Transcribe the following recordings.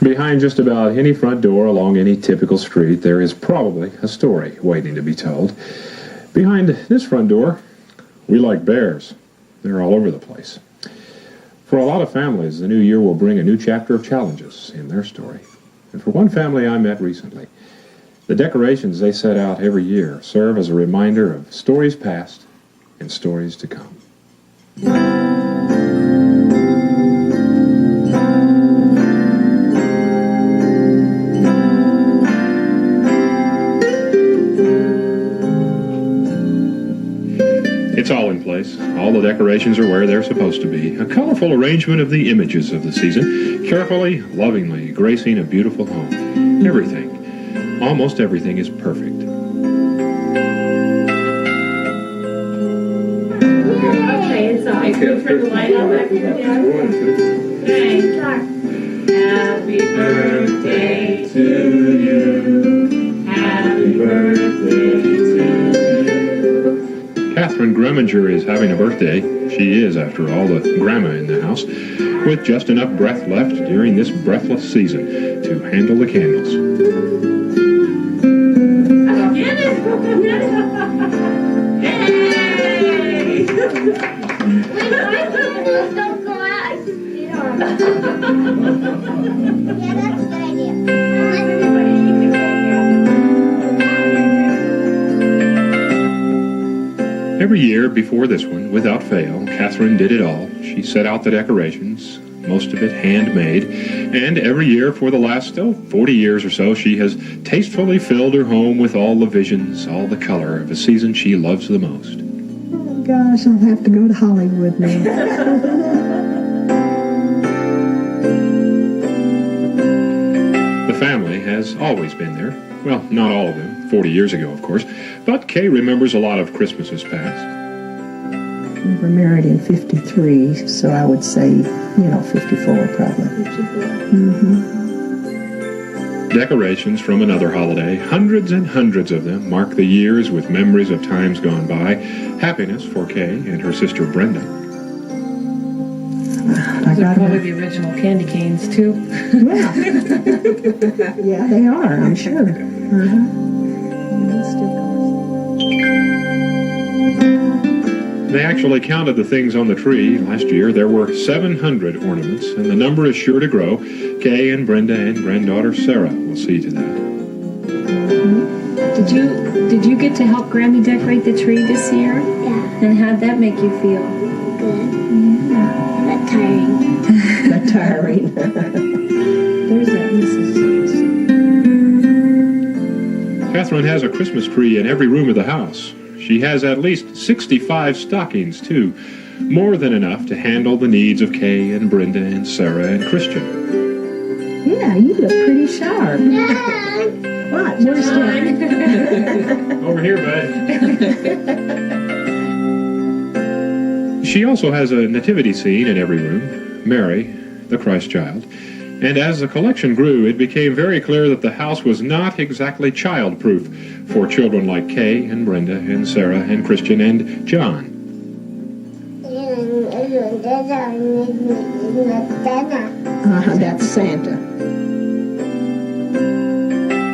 Behind just about any front door along any typical street, there is probably a story waiting to be told. Behind this front door, we like bears. They're all over the place. For a lot of families, the new year will bring a new chapter of challenges in their story. And for one family I met recently, the decorations they set out every year serve as a reminder of stories past and stories to come. It's all in place. All the decorations are where they're supposed to be. A colorful arrangement of the images of the season, carefully, lovingly gracing a beautiful home. Everything, almost everything is perfect. Okay, so I can turn the light on back here. Okay. Happy birthday to you. Happy birthday to you. Catherine Greminger is having a birthday. She is, after all, the grandma in the house, with just enough breath left during this breathless season to handle the candles. Get it! Get it! Yay! Don't go out. Yeah, that's a good idea. Every year before this one, without fail, Catherine did it all. She set out the decorations, most of it handmade, and every year for the last 40 years or so, she has tastefully filled her home with all the visions, all the color of a season she loves the most. Oh, gosh, I'll have to go to Hollywood now. The family has always been there. Well, not all of them, 40 years ago, of course, but Kay remembers a lot of Christmases past. We were married in 53, so I would say, 54 probably. 54. Mm-hmm. Decorations from another holiday, hundreds and hundreds of them, mark the years with memories of times gone by. Happiness for Kay and her sister Brenda. I got Probably the original candy canes, too. Yeah. Yeah, they are, I'm sure. Uh-huh. They actually counted the things on the tree last year. There were 700 ornaments, and the number is sure to grow. Kay and Brenda and granddaughter Sarah will see to that. Did you get to help Grammy decorate the tree this year? Yeah, And how'd that make you feel? good. Yeah. But tiring. Not tiring. There's that Mrs. Catherine has a Christmas tree in every room of the house. She has at least 65 stockings, too. More than enough to handle the needs of Kay and Brenda and Sarah and Christian. Yeah, you look pretty sharp. What? Where's Dad? Over here, bud. She also has a nativity scene in every room, Mary, the Christ child. And as the collection grew, it became very clear that the house was not exactly child-proof for children like Kay and Brenda and Sarah and Christian and John. That's Santa.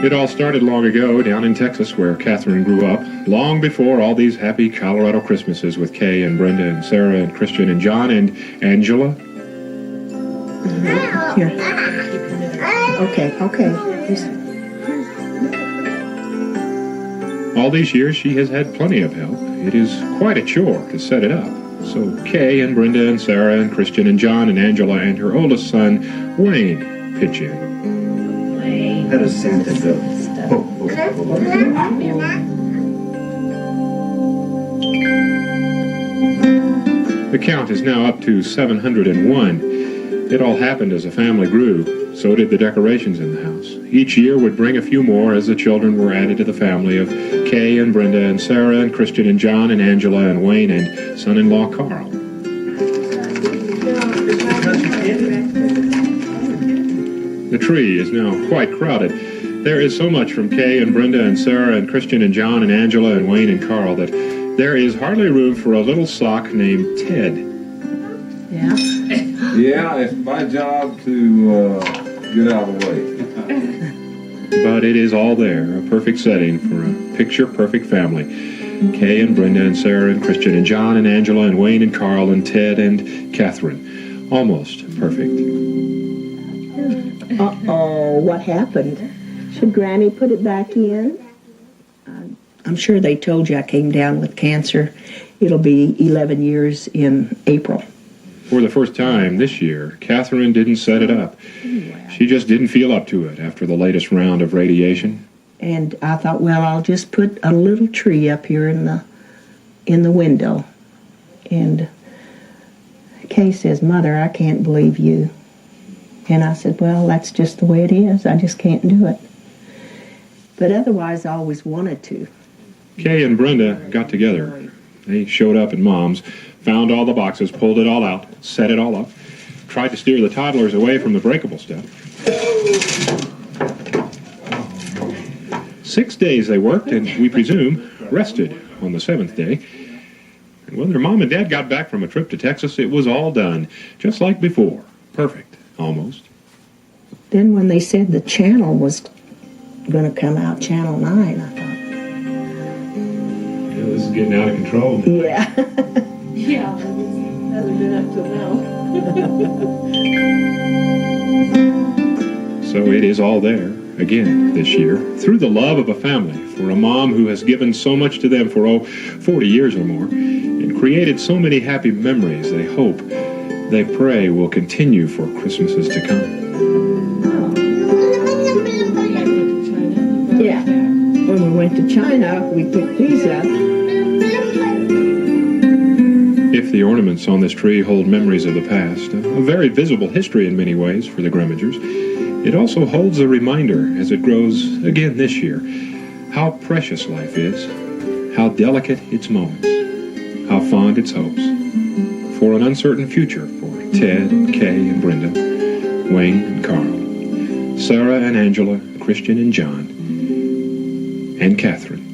It all started long ago down in Texas where Catherine grew up, long before all these happy Colorado Christmases with Kay and Brenda and Sarah and Christian and John and Angela. Here. Okay. All these years she has had plenty of help. It is quite a chore to set it up. So Kay and Brenda and Sarah and Christian and John and Angela and her oldest son, Wayne, pitch in. How does Santa go? The count is now up to 701. It all happened as the family grew. So did the decorations in the house. Each year would bring a few more as the children were added to the family of Kay and Brenda and Sarah and Christian and John and Angela and Wayne and son-in-law Carl. The tree is now quite crowded. There is so much from Kay and Brenda and Sarah and Christian and John and Angela and Wayne and Carl that there is hardly room for a little sock named Ted. Yeah. Yeah, it's my job to Get out of the way. But it is all there, a perfect setting for a picture-perfect family. Kay and Brenda and Sarah and Christian and John and Angela and Wayne and Carl and Ted and Catherine. Almost perfect. Uh-oh, what happened? Should Granny put it back in? I'm sure they told you I came down with cancer. It'll be 11 years in April. For the first time this year, Catherine didn't set it up. She just didn't feel up to it after the latest round of radiation. And I thought, well, I'll just put a little tree up here in the window. And Kay says, Mother, I can't believe you. And I said, well, that's just the way it is. I just can't do it. But otherwise, I always wanted to. Kay and Brenda got together. They showed up at Mom's, found all the boxes, pulled it all out, set it all up, tried to steer the toddlers away from the breakable stuff. 6 days they worked, and we presume rested on the 7th day. And when their mom and dad got back from a trip to Texas, it was all done, just like before. Perfect, almost. Then when they said the channel was going to come out, Channel 9, I thought, This is getting out of control. yeah. Yeah, hasn't been up till now. So it is all there, again, this year, through the love of a family, for a mom who has given so much to them for, 40 years or more, and created so many happy memories they hope, they pray will continue for Christmases to come. Yeah. When we went to China, we picked these up. If the ornaments on this tree hold memories of the past, a very visible history in many ways for the Grummagers, it also holds a reminder as it grows again this year how precious life is, how delicate its moments, how fond its hopes, for an uncertain future for Ted and Kay and Brenda, Wayne and Carl, Sarah and Angela, Christian and John, and Catherine.